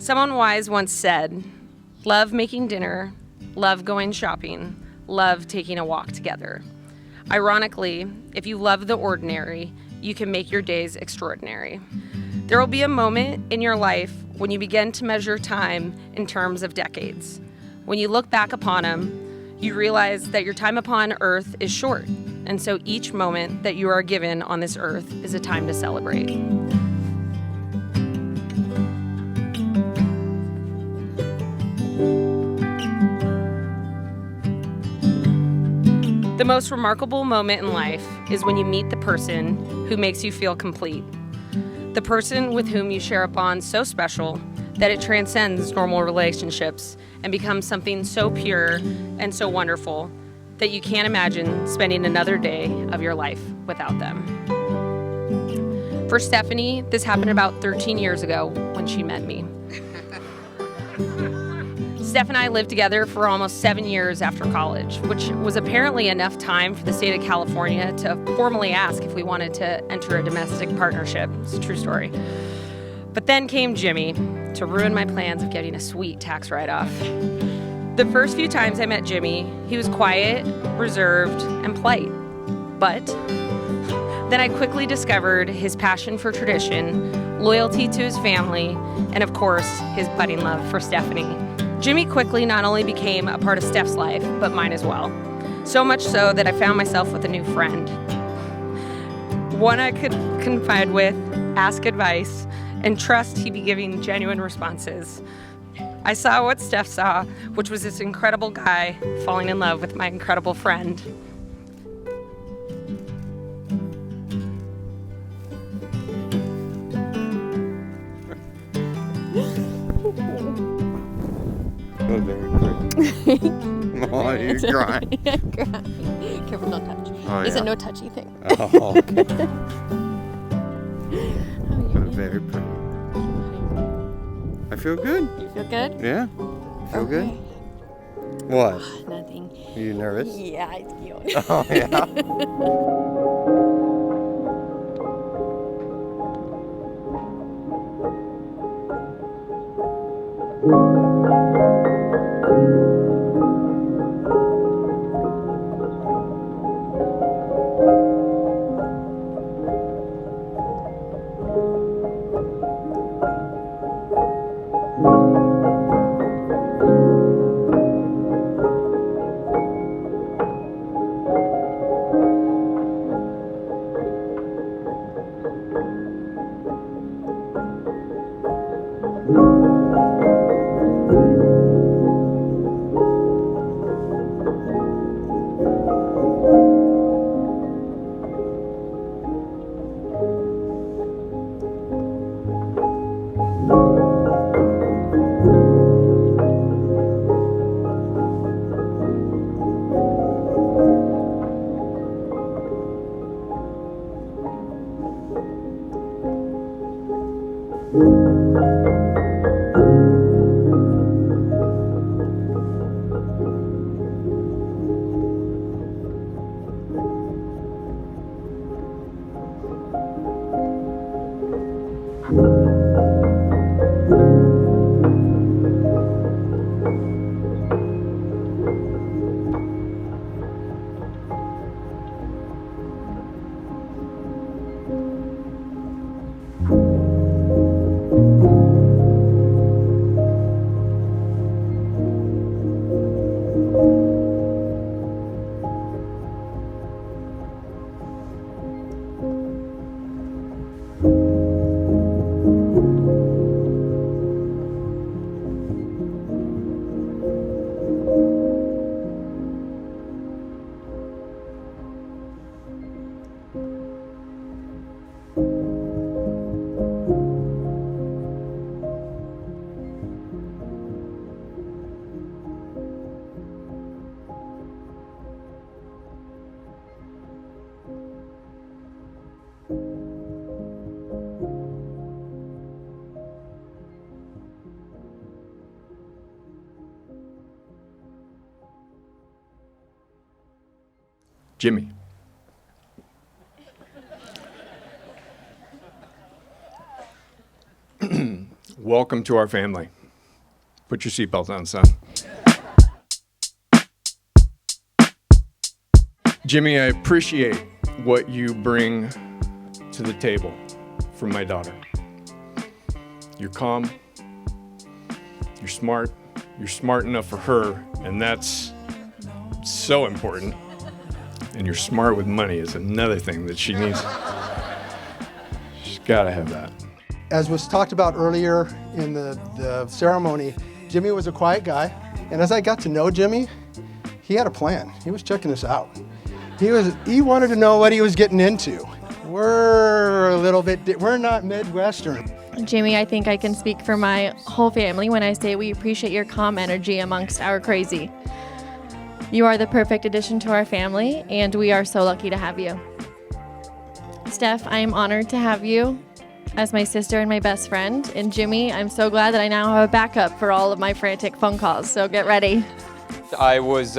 Someone wise once said, love making dinner, love going shopping, love taking a walk together. Ironically, if you love the ordinary, you can make your days extraordinary. There will be a moment in your life when you begin to measure time in terms of decades. When you look back upon them, you realize that your time upon earth is short, and so each moment that you are given on this earth is a time to celebrate. The most remarkable moment in life is when you meet the person who makes you feel complete. The person with whom you share a bond so special that it transcends normal relationships and becomes something so pure and so wonderful that you can't imagine spending another day of your life without them. For Stephanie, this happened about 13 years ago when she met me. Steph and I lived together for almost 7 years after college, which was apparently enough time for the state of California to formally ask if we wanted to enter a domestic partnership. It's a true story. But then came Jimmy to ruin my plans of getting a sweet tax write-off. The first few times I met Jimmy, he was quiet, reserved, and polite. But then I quickly discovered his passion for tradition, loyalty to his family, and of course, his budding love for Stephanie. Jimmy quickly not only became a part of Steph's life, but mine as well. So much so that I found myself with a new friend. One I could confide with, ask advice, and trust he'd be giving genuine responses. I saw what Steph saw, which was this incredible guy falling in love with my incredible friend. Oh, very pretty. Oh, you're crying. I'm crying. Careful, don't touch. Oh, It's yeah. a no touchy thing. Oh, okay. How are you? Very pretty. I feel good. You feel good? Yeah. Feel Okay. good. What? Nothing. Are you nervous? Yeah, I feel. Oh, yeah. Jimmy. Welcome to our family. Put your seatbelt on, son. Jimmy, I appreciate what you bring to the table for my daughter. You're calm, you're smart enough for her, and that's so important. And you're smart with money is another thing that she needs. She's gotta have that. As was talked about earlier in the ceremony, Jimmy was a quiet guy, and as I got to know Jimmy, he had a plan. He was checking us out. He wanted to know what he was getting into. We're not Midwestern. Jimmy, I think I can speak for my whole family when I say we appreciate your calm energy amongst our crazy. You are the perfect addition to our family, and we are so lucky to have you. Steph, I am honored to have you as my sister and my best friend. And Jimmy, I'm so glad that I now have a backup for all of my frantic phone calls, so get ready. I was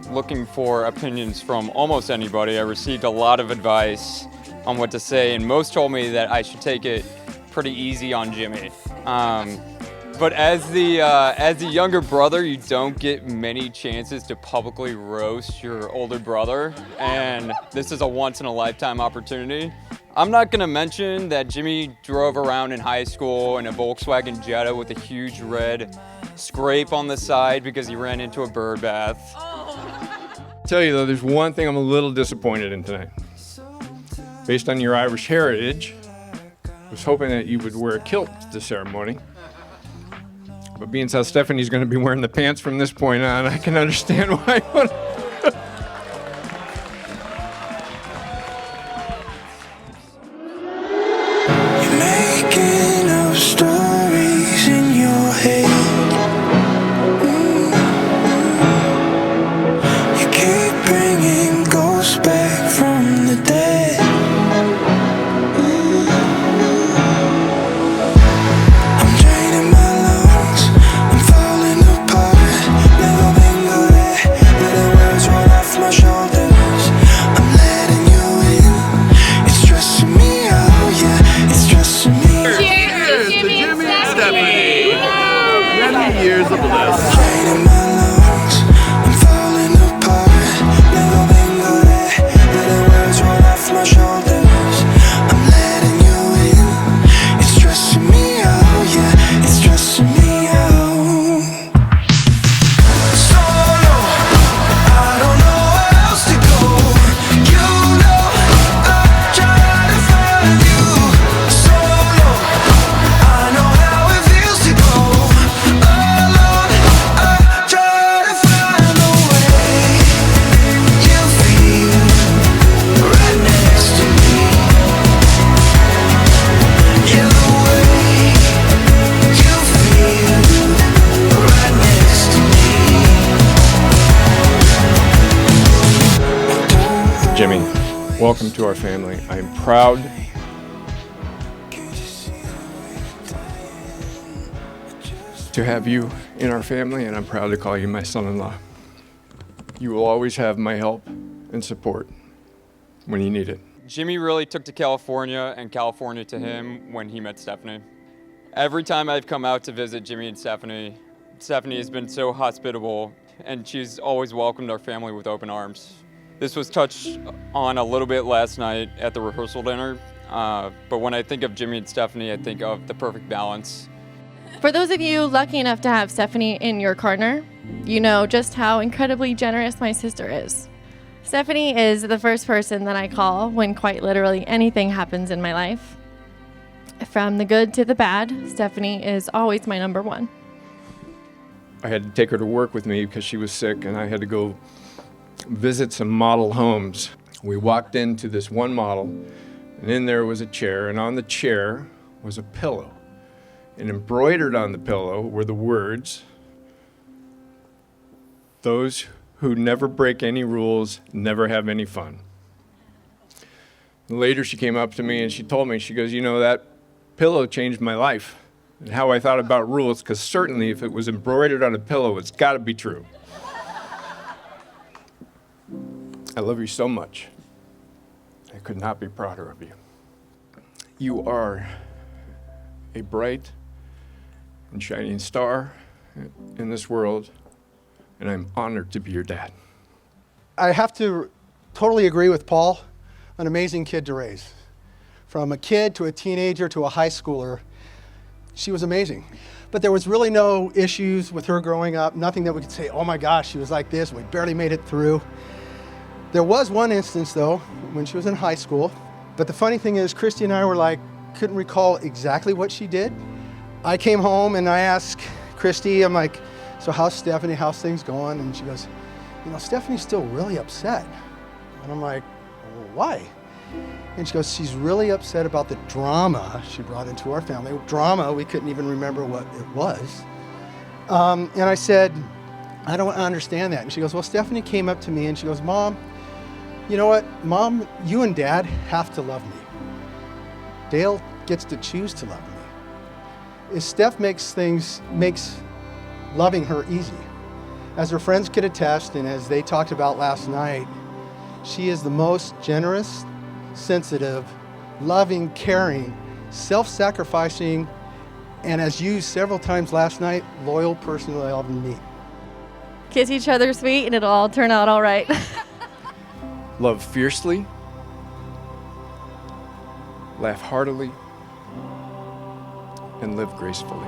looking for opinions from almost anybody. I received a lot of advice on what to say, and most told me that I should take it pretty easy on Jimmy. But as the younger brother, you don't get many chances to publicly roast your older brother, and this is a once-in-a-lifetime opportunity. I'm not gonna mention that Jimmy drove around in high school in a Volkswagen Jetta with a huge red scrape on the side because he ran into a bird bath. Tell you though, there's one thing I'm a little disappointed in tonight. Based on your Irish heritage, I was hoping that you would wear a kilt to the ceremony. But being as Stephanie's going to be wearing the pants from this point on, I can understand why you would. You're making up stories in your head. You keep bringing ghosts back from the dead. I'm draining my lungs, I'm falling apart. Never been good at letting words roll off my shoulders. I'm letting you in, it's stressing me out, yeah, it's stressing me out. Cheers to Jimmy and Stephanie! Many years of bliss. Draining my lungs, I'm falling apart. Never been good at letting words roll off my shoulders. I'm letting you in, it's stressing me out, yeah, it's stressing me out. Solo, I don't know where else to go. You know, I try to find you. Solo, I know how it feels to go alone. I try to find the way you feel right next to me. Yeah, the way you feel right next to me. Jimmy, welcome to our family. I am proud to have you in our family, and I'm proud to call you my son-in-law. You will always have my help and support when you need it. Jimmy really took to California and California to him when he met Stephanie. Every time I've come out to visit Jimmy and Stephanie, Stephanie has been so hospitable, and she's always welcomed our family with open arms. This was touched on a little bit last night at the rehearsal dinner, but when I think of Jimmy and Stephanie, I think of the perfect balance. For those of you lucky enough to have Stephanie in your corner, you know just how incredibly generous my sister is. Stephanie is the first person that I call when quite literally anything happens in my life. From the good to the bad, Stephanie is always my number one. I had to take her to work with me because she was sick, and I had to go visit some model homes. We walked into this one model, and in there was a chair, and on the chair was a pillow. And embroidered on the pillow were the words, "Those who never break any rules never have any fun." And later she came up to me and she told me, she goes, "You know, that pillow changed my life and how I thought about rules, because certainly if it was embroidered on a pillow, it's got to be true." I love you so much. I could not be prouder of you. You are a bright and shining star in this world, and I'm honored to be your dad. I have to totally agree with Paul. An amazing kid to raise. From a kid to a teenager to a high schooler, she was amazing. But there was really no issues with her growing up, nothing that we could say, oh my gosh, she was like this, we barely made it through. There was one instance though, when she was in high school, but the funny thing is, Christy and I were like, couldn't recall exactly what she did. I came home and I asked Christy, I'm like, so how's Stephanie, how's things going? And she goes, you know, Stephanie's still really upset. And I'm like, well, why? And she goes, she's really upset about the drama she brought into our family. Drama, we couldn't even remember what it was. And I said, I don't understand that. And she goes, well, Stephanie came up to me and she goes, Mom, you know what? Mom, you and Dad have to love me. Dale gets to choose to love me. Steph makes loving her easy. As her friends could attest, and as they talked about last night, she is the most generous, sensitive, loving, caring, self-sacrificing, and as used several times last night, loyal person that I'll ever meet. Kiss each other sweet and it'll all turn out all right. Love fiercely, laugh heartily, and live gracefully.